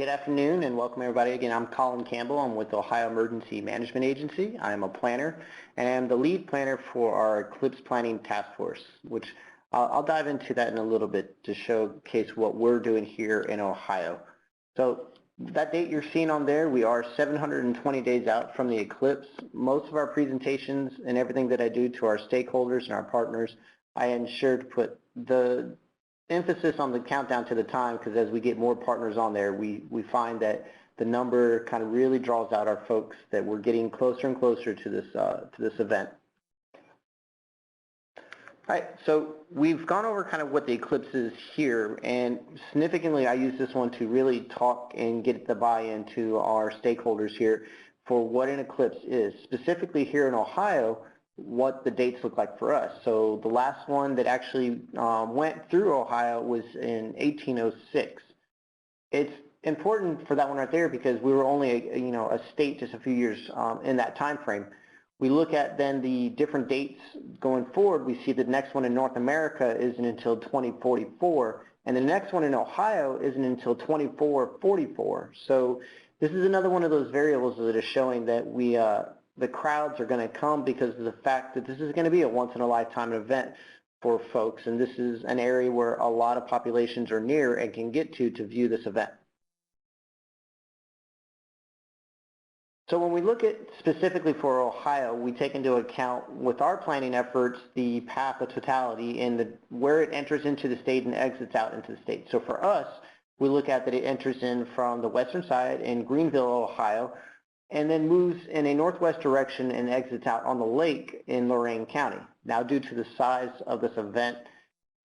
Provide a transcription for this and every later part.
Good afternoon and welcome everybody. Again, I'm Colin Campbell. I'm with the Ohio Emergency Management Agency. I'm a planner and I'm the lead planner for our Eclipse Planning Task Force, which I'll dive into that in a little bit to showcase what we're doing here in Ohio. So that date you're seeing on there, we are 720 days out from the eclipse. Most of our presentations and everything that I do to our stakeholders and our partners, I ensure to put the emphasis on the countdown to the time, because as we get more partners on there, we find that the number kind of really draws out our folks that we're getting closer and closer to this event. All right, so we've gone over kind of what the eclipse is here, and significantly I use this one to really talk and get the buy-in to our stakeholders here for what an eclipse is. Specifically here in Ohio, what the dates look like for us. So the last one that actually went through Ohio was in 1806. It's important for that one right there because we were only a state just a few years in that time frame. We look at then the different dates going forward. We see the next one in North America isn't until 2044, and the next one in Ohio isn't until 2444. So this is another one of those variables that is showing that the crowds are going to come because of the fact that this is going to be a once-in-a-lifetime event for folks, and this is an area where a lot of populations are near and can get to view this event. So when we look at specifically for Ohio, we take into account with our planning efforts the path of totality and where it enters into the state and exits out into the state. So for us, we look at that it enters in from the western side in Greenville, Ohio, and then moves in a northwest direction and exits out on the lake in Lorain County. Now, due to the size of this event,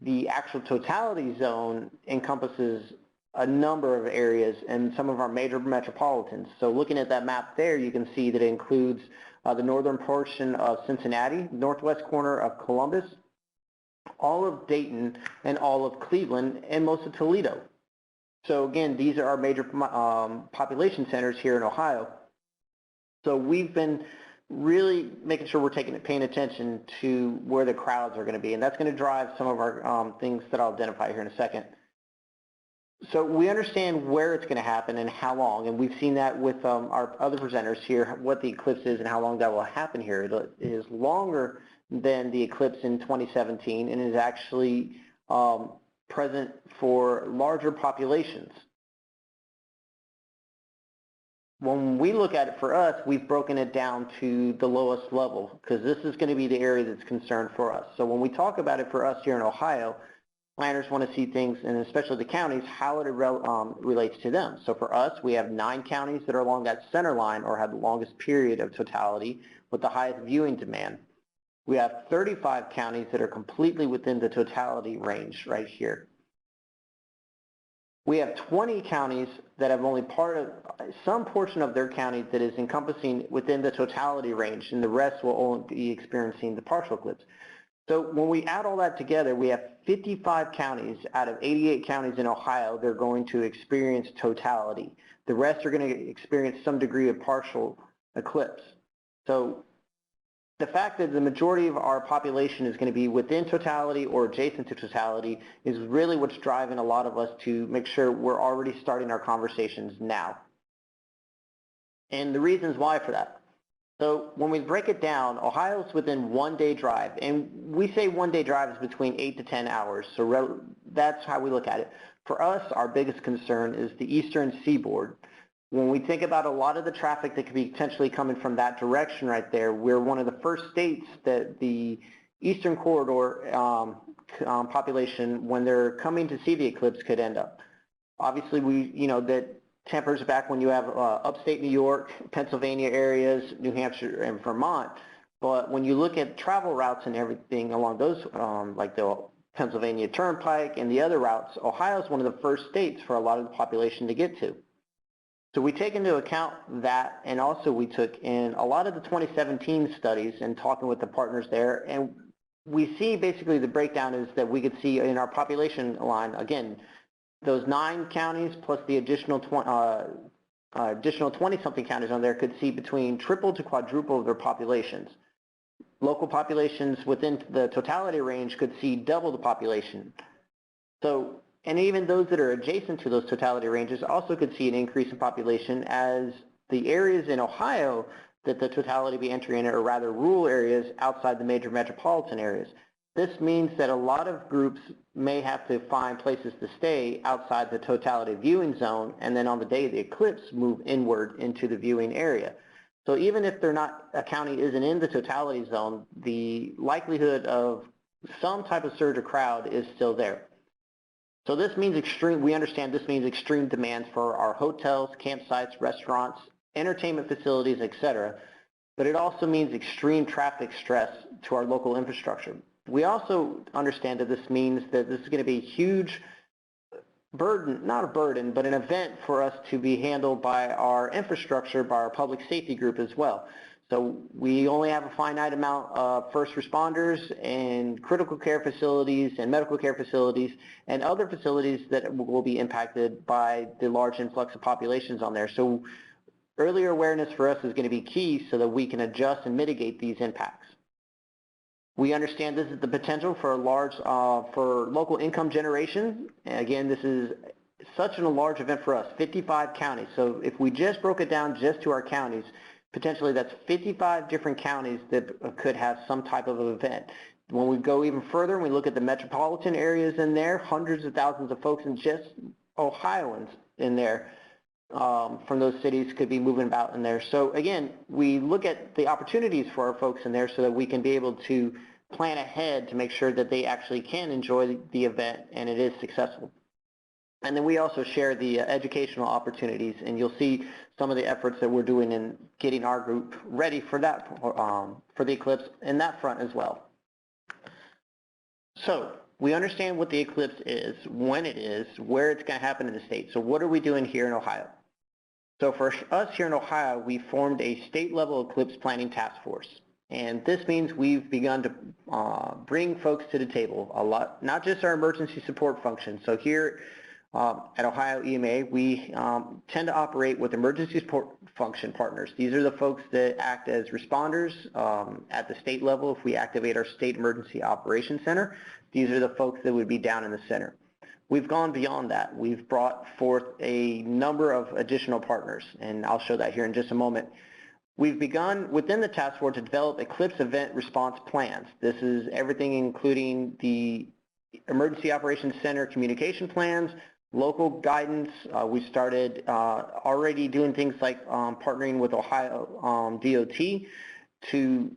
the actual totality zone encompasses a number of areas and some of our major metropolitans. So looking at that map there, you can see that it includes the northern portion of Cincinnati, northwest corner of Columbus, all of Dayton, and all of Cleveland, and most of Toledo. So again, these are our major population centers here in Ohio. So we've been really making sure we're paying attention to where the crowds are going to be, and that's going to drive some of our things that I'll identify here in a second. So we understand where it's going to happen and how long, and we've seen that with our other presenters here, what the eclipse is and how long that will happen here. It is longer than the eclipse in 2017 and is actually present for larger populations. When we look at it for us, we've broken it down to the lowest level because this is going to be the area that's concerned for us. So when we talk about it for us here in Ohio, planners want to see things, and especially the counties, how it relates to them. So for us, we have 9 counties that are along that center line or have the longest period of totality with the highest viewing demand. We have 35 counties that are completely within the totality range right here. We have 20 counties that have only some portion of their county that is encompassing within the totality range, and the rest will only be experiencing the partial eclipse. So when we add all that together, we have 55 counties out of 88 counties in Ohio that are going to experience totality. The rest are going to experience some degree of partial eclipse. So the fact that the majority of our population is going to be within totality or adjacent to totality is really what's driving a lot of us to make sure we're already starting our conversations now. And the reasons why for that. So when we break it down, Ohio's within 1-day drive, and we say 1-day drive is between 8 to 10 hours, so that's how we look at it. For us, our biggest concern is the eastern seaboard. When we think about a lot of the traffic that could be potentially coming from that direction right there, we're one of the first states that the eastern corridor population, when they're coming to see the eclipse, could end up. Obviously, that tempers back when you have upstate New York, Pennsylvania areas, New Hampshire, and Vermont. But when you look at travel routes and everything along those, like the Pennsylvania Turnpike and the other routes, Ohio is one of the first states for a lot of the population to get to. So we take into account that, and also we took in a lot of the 2017 studies and talking with the partners there, and we see basically the breakdown is that we could see in our population line, again, those 9 counties plus the additional 20-something counties on there could see between triple to quadruple of their populations. Local populations within the totality range could see double the population. So And even those that are adjacent to those totality ranges also could see an increase in population, as the areas in Ohio that the totality be entering in are rather rural areas outside the major metropolitan areas. This means that a lot of groups may have to find places to stay outside the totality viewing zone, and then on the day of the eclipse move inward into the viewing area. So even if a county isn't in the totality zone, the likelihood of some type of surge or crowd is still there. So this means we understand this means extreme demands for our hotels, campsites, restaurants, entertainment facilities, etc. But it also means extreme traffic stress to our local infrastructure. We also understand that this means that this is going to be a huge burden, not a burden, but an event for us to be handled by our infrastructure, by our public safety group as well. So we only have a finite amount of first responders and critical care facilities and medical care facilities and other facilities that will be impacted by the large influx of populations on there. So earlier awareness for us is going to be key so that we can adjust and mitigate these impacts. We understand this is the potential for for local income generation. And again, this is such a large event for us, 55 counties. So if we just broke it down just to our counties, potentially that's 55 different counties that could have some type of event. When we go even further and we look at the metropolitan areas in there, hundreds of thousands of folks and just Ohioans in there from those cities could be moving about in there. So again, we look at the opportunities for our folks in there so that we can be able to plan ahead to make sure that they actually can enjoy the event and it is successful. And then we also share the educational opportunities, and you'll see some of the efforts that we're doing in getting our group ready for that, for the eclipse in that front as well. So we understand what the eclipse is, when it is, where it's going to happen in the state. So what are we doing here in Ohio? So for us here in Ohio, we formed a state-level eclipse planning task force. And this means we've begun to bring folks to the table a lot, not just our emergency support function. So here at Ohio EMA, we tend to operate with emergency support function partners. These are the folks that act as responders at the state level if we activate our State Emergency Operations Center. These are the folks that would be down in the center. We've gone beyond that. We've brought forth a number of additional partners, and I'll show that here in just a moment. We've begun within the task force to develop eclipse event response plans. This is everything including the Emergency Operations Center communication plans, local guidance. We started already doing things like partnering with Ohio DOT to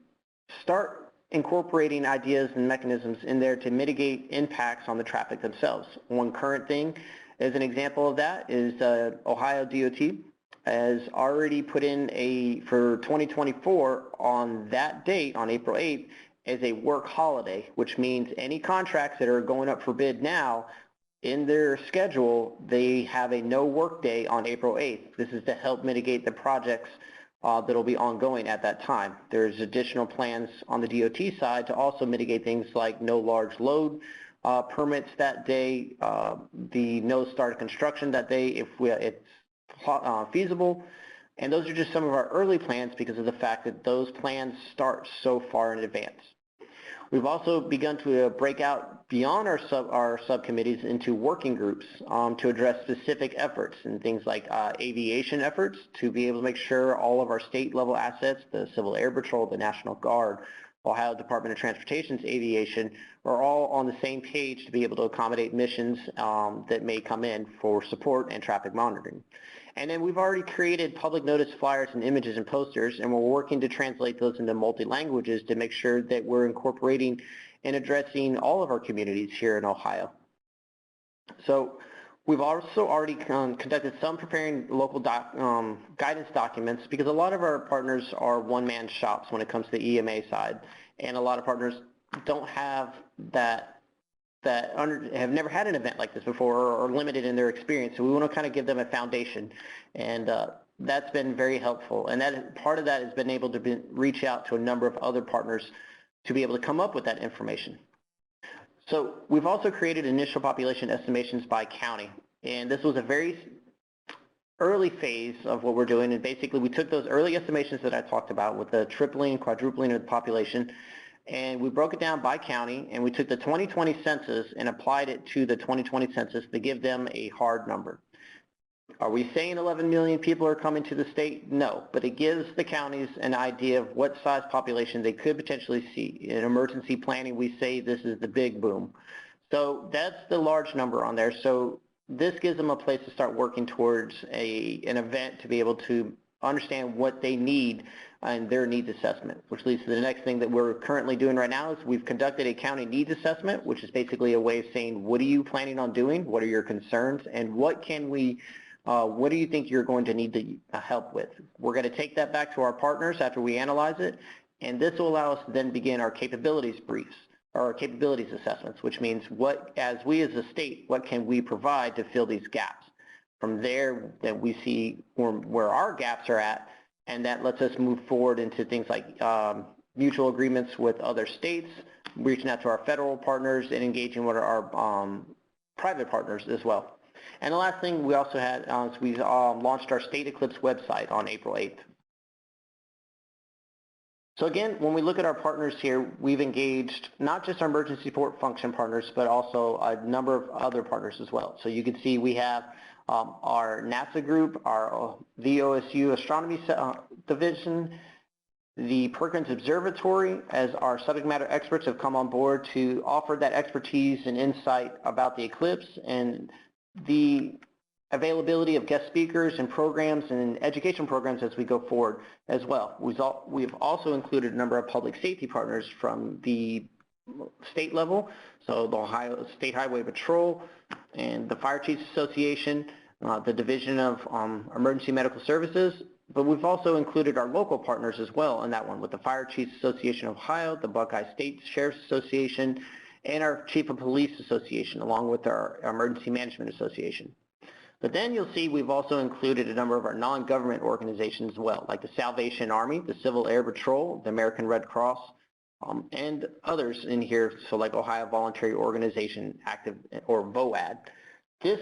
start incorporating ideas and mechanisms in there to mitigate impacts on the traffic themselves. One current thing as an example of that is Ohio DOT has already put in for 2024 on that date, on April 8th, as a work holiday, which means any contracts that are going up for bid now, in their schedule, they have a no work day on April 8th. This is to help mitigate the projects that will be ongoing at that time. There's additional plans on the DOT side to also mitigate things like no large load permits that day, the no start of construction that day if it's feasible. And those are just some of our early plans because of the fact that those plans start so far in advance. We've also begun to break out beyond our subcommittees into working groups to address specific efforts and things like aviation efforts to be able to make sure all of our state level assets, the Civil Air Patrol, the National Guard, Ohio Department of Transportation's aviation, are all on the same page to be able to accommodate missions that may come in for support and traffic monitoring. And then we've already created public notice flyers and images and posters, and we're working to translate those into multi-languages to make sure that we're incorporating and addressing all of our communities here in Ohio. So we've also already conducted some preparing local guidance documents because a lot of our partners are one-man shops when it comes to the EMA side, and a lot of partners don't have have never had an event like this before or limited in their experience. So we want to kind of give them a foundation, and that's been very helpful. And part of that has been able to reach out to a number of other partners to be able to come up with that information. So we've also created initial population estimations by county, and this was a very early phase of what we're doing. And basically we took those early estimations that I talked about with the tripling, quadrupling of the population, and we broke it down by county, and we took the 2020 census and applied it to the 2020 census to give them a hard number. Are we saying 11 million people are coming to the state? No, but it gives the counties an idea of what size population they could potentially see. In emergency planning, we say this is the big boom. So that's the large number on there. So this gives them a place to start working towards an event to be able to understand what they need and their needs assessment, which leads to the next thing that we're currently doing right now is we've conducted a county needs assessment, which is basically a way of saying, what are you planning on doing? What are your concerns? And what do you think you're going to need to help with? We're going to take that back to our partners after we analyze it, and this will allow us to then begin our capabilities briefs, or our capabilities assessments, which means as a state, what can we provide to fill these gaps? From there, that we see where our gaps are at, and that lets us move forward into things like mutual agreements with other states, reaching out to our federal partners, and engaging with our private partners as well. And the last thing we also had is we launched our State Eclipse website on April 8th. So again, when we look at our partners here, we've engaged not just our emergency support function partners, but also a number of other partners as well. So you can see we have our NASA group, our VOSU Astronomy Division, the Perkins Observatory, as our subject matter experts have come on board to offer that expertise and insight about the eclipse and the availability of guest speakers and programs and education programs as we go forward as well. We've also included a number of public safety partners from the state level, so the Ohio State Highway Patrol and the Fire Chiefs Association, the Division of Emergency Medical Services, but we've also included our local partners as well in that one with the Fire Chiefs Association of Ohio, the Buckeye State Sheriff's Association, and our Chief of Police Association, along with our Emergency Management Association. But then you'll see we've also included a number of our non-government organizations as well, like the Salvation Army, the Civil Air Patrol, the American Red Cross, and others in here, so like Ohio Voluntary Organization Active, or VOAD. This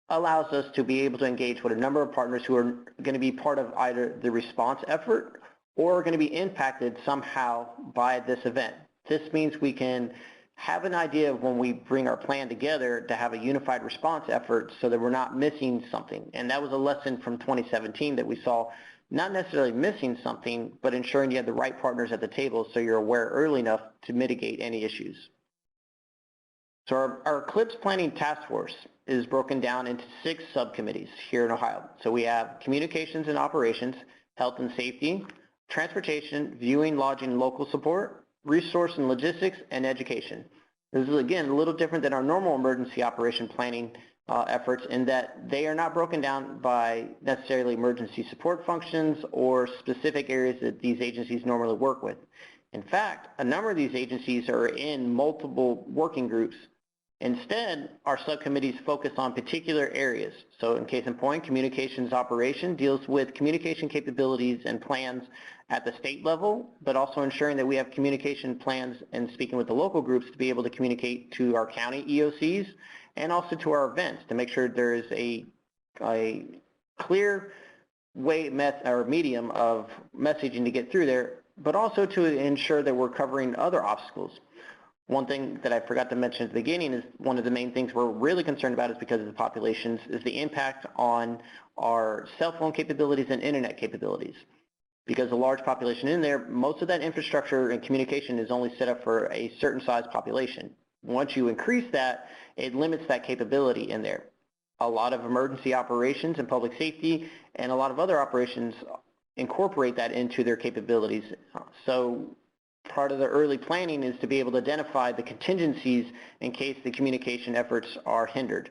allows us to be able to engage with a number of partners who are going to be part of either the response effort or are going to be impacted somehow by this event. This means we can have an idea of when we bring our plan together to have a unified response effort so that we're not missing something. And that was a lesson from 2017 that we saw, not necessarily missing something, but ensuring you have the right partners at the table so you're aware early enough to mitigate any issues. So our Eclipse Planning Task Force is broken down into 6 subcommittees here in Ohio. So we have Communications and Operations, Health and Safety, Transportation, Viewing, Lodging, and Local Support, Resource and Logistics, and Education. This is, again, a little different than our normal emergency operation planning efforts in that they are not broken down by necessarily emergency support functions or specific areas that these agencies normally work with. In fact, a number of these agencies are in multiple working groups. Instead, our subcommittees focus on particular areas. So in case in point, Communications Operation deals with communication capabilities and plans at the state level, but also ensuring that we have communication plans and speaking with the local groups to be able to communicate to our county EOCs and also to our events to make sure there is a clear way or medium of messaging to get through there, but also to ensure that we're covering other obstacles. One thing that I forgot to mention at the beginning is one of the main things we're really concerned about is because of the populations is the impact on our cell phone capabilities and internet capabilities. Because a large population in there, most of that infrastructure and communication is only set up for a certain size population. Once you increase that, it limits that capability in there. A lot of emergency operations and public safety and a lot of other operations incorporate that into their capabilities. So part of the early planning is to be able to identify the contingencies in case the communication efforts are hindered.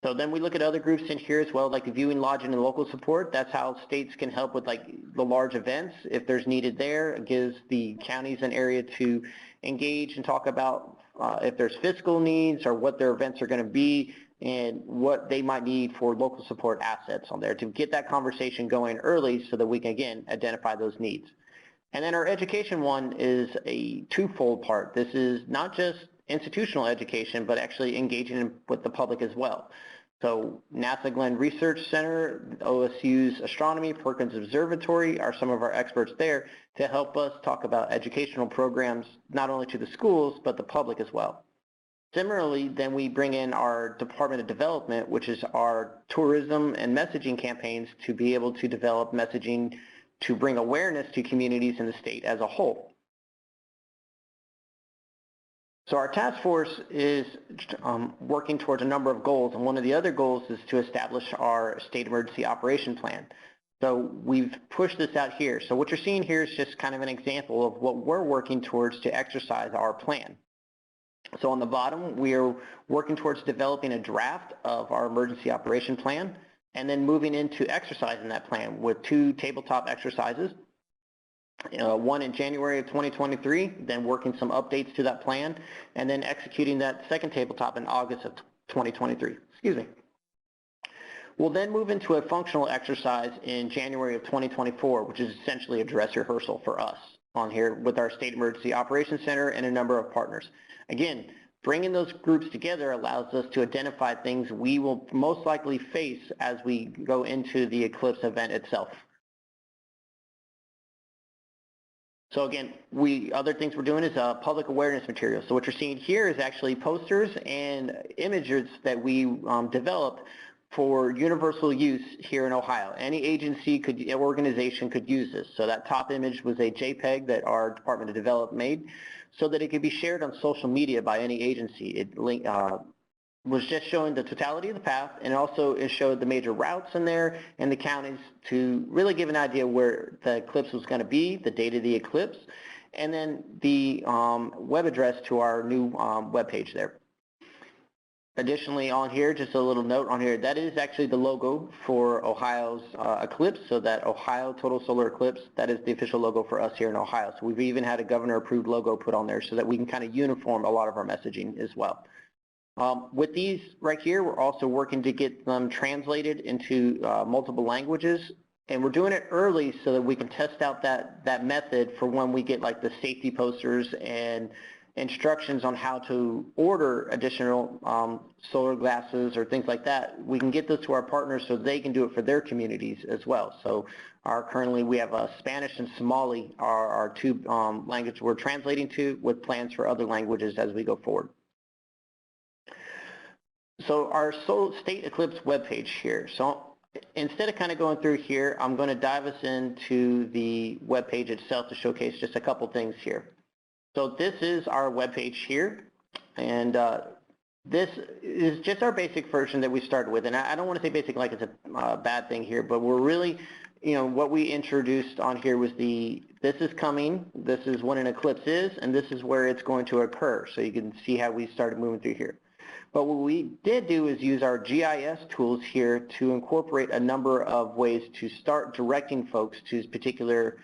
So then we look at other groups in here as well, like the Viewing, Lodging, and Local Support. That's how states can help with like the large events if there's needed there. It gives the counties an area to engage and talk about if there's fiscal needs or what their events are going to be and what they might need for local support assets on there to get that conversation going early so that we can, again, identify those needs. And then our education one is a twofold part. This is not just institutional education, but actually engaging with the public as well. So NASA Glenn Research Center, OSU's Astronomy, Perkins Observatory are some of our experts there to help us talk about educational programs, not only to the schools, but the public as well. Similarly, then we bring in our Department of Development, which is our tourism and messaging campaigns to be able to develop messaging to bring awareness to communities in the state as a whole. So our task force is working towards a number of goals, and one of the other goals is to establish our state emergency operation plan. So we've pushed this out here. So what you're seeing here is just kind of an example of what we're working towards to exercise our plan. So on the bottom, we are working towards developing a draft of our emergency operation plan and then moving into exercising that plan with 2 tabletop exercises. One in January of 2023, then working some updates to that plan, and then executing that second tabletop in August of 2023. Excuse me. We'll then move into a functional exercise in January of 2024, which is essentially a dress rehearsal for us on here with our State Emergency Operations Center and a number of partners. Again, bringing those groups together allows us to identify things we will most likely face as we go into the eclipse event itself. So again, other things we're doing is public awareness material. So what you're seeing here is actually posters and images that we developed for universal use here in Ohio. Any agency, organization could use this. So that top image was a JPEG that our Department of Development made so that it could be shared on social media by any agency. It was just showing the totality of the path, and also it showed the major routes in there and the counties to really give an idea where the eclipse was going to be, the date of the eclipse, and then the web address to our new web page there. Additionally on here, just a little note on here, that is actually the logo for Ohio's eclipse, so that Ohio Total Solar Eclipse, that is the official logo for us here in Ohio. So we've even had a governor approved logo put on there so that we can kind of uniform a lot of our messaging as well. With these right here, we're also working to get them translated into multiple languages, and we're doing it early so that we can test out that method for when we get like the safety posters and instructions on how to order additional solar glasses or things like that. We can get those to our partners so they can do it for their communities as well. So currently we have Spanish and Somali are our 2 languages we're translating to, with plans for other languages as we go forward. So our state eclipse webpage here. So instead of kind of going through here, I'm going to dive us into the webpage itself to showcase just a couple things here. So this is our webpage here, and this is just our basic version that we started with. And I don't want to say basic like it's a bad thing here, but we're really, what we introduced on here was this is coming, this is when an eclipse is, and this is where it's going to occur. So you can see how we started moving through here. But what we did do is use our GIS tools here to incorporate a number of ways to start directing folks to particular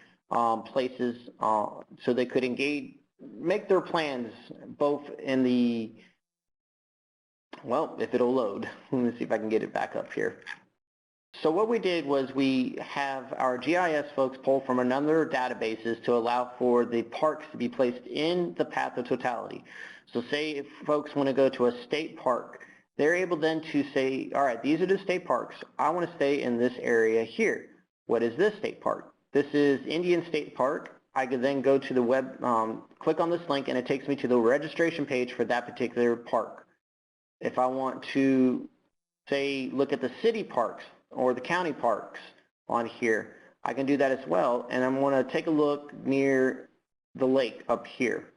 places so they could make their plans both in the, well, if it'll load. Let me see if I can get it back up here. So what we did was we have our GIS folks pull from another databases to allow for the parks to be placed in the path of totality. So say if folks want to go to a state park, they're able then to say, all right, these are the state parks. I want to stay in this area here. What is this state park? This is Indian State Park. I could then go to the web, click on this link, and it takes me to the registration page for that particular park. If I want to, say, look at the city parks or the county parks on here, I can do that as well. And I'm going to take a look near the lake up here.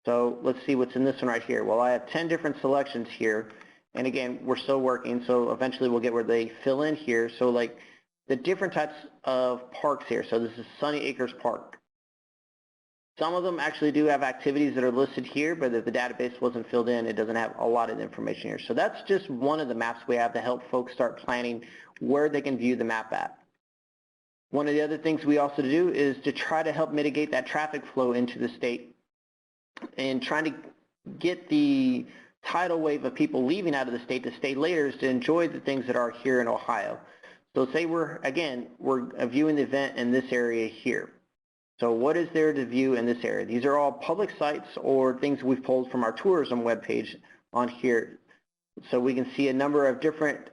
So let's see what's in this one right here. Well, I have 10 different selections here. And again, we're still working, so eventually we'll get where they fill in here. So like the different types of parks here. So this is Sunny Acres Park. Some of them actually do have activities that are listed here, but if the database wasn't filled in, it doesn't have a lot of information here. So that's just one of the maps we have to help folks start planning where they can view the map at. One of the other things we also do is to try to help mitigate that traffic flow into the state and trying to get the tidal wave of people leaving out of the state to stay later is to enjoy the things that are here in Ohio. So say we're viewing the event in this area here. So what is there to view in this area? These are all public sites or things we've pulled from our tourism webpage on here. So we can see a number of different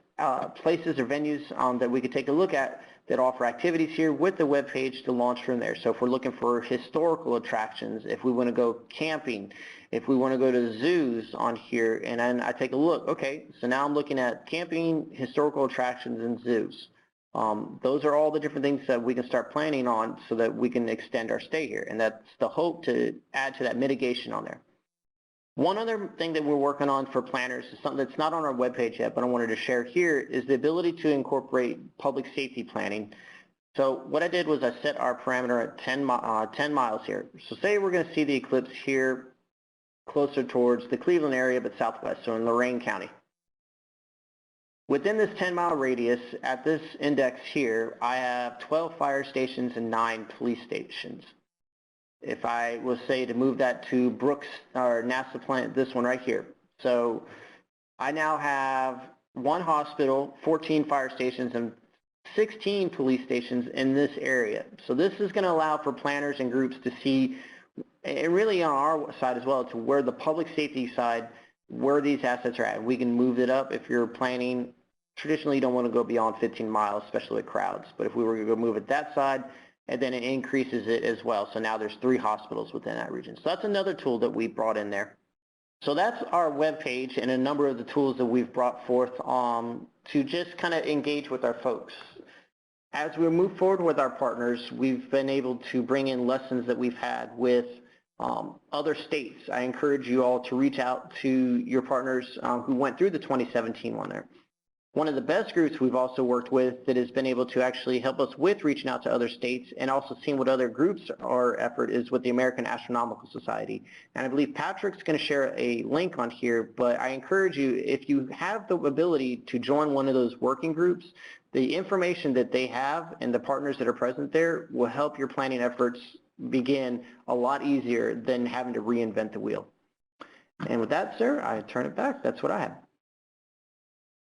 places or venues that we could take a look at that offer activities here with the web page to launch from there. So if we're looking for historical attractions, if we want to go camping, if we want to go to zoos on here, and then I take a look, okay, so now I'm looking at camping, historical attractions, and zoos. Those are all the different things that we can start planning on so that we can extend our stay here, and that's the hope to add to that mitigation on there. One other thing that we're working on for planners is something that's not on our webpage yet, but I wanted to share here, is the ability to incorporate public safety planning. So what I did was I set our parameter at 10 miles here. So say we're going to see the eclipse here closer towards the Cleveland area, but southwest, so in Lorain County. Within this 10-mile radius, at this index here, I have 12 fire stations and 9 police stations. If I was, say, to move that to Brooks or NASA plant, this one right here. So I now have 1 hospital, 14 fire stations, and 16 police stations in this area. So this is going to allow for planners and groups to see, and really on our side as well, to where the public safety side, where these assets are at. We can move it up if you're planning. Traditionally, you don't want to go beyond 15 miles, especially with crowds. But if we were to go move it that side, and then it increases it as well. So now there's 3 hospitals within that region. So that's another tool that we brought in there. So that's our web page and a number of the tools that we've brought forth to just kind of engage with our folks. As we move forward with our partners, we've been able to bring in lessons that we've had with other states. I encourage you all to reach out to your partners who went through the 2017 one there. One of the best groups we've also worked with that has been able to actually help us with reaching out to other states and also seeing what other groups are effort is with the American Astronomical Society. And I believe Patrick's going to share a link on here, but I encourage you, if you have the ability to join one of those working groups, the information that they have and the partners that are present there will help your planning efforts begin a lot easier than having to reinvent the wheel. And with that, sir, I turn it back. That's what I have.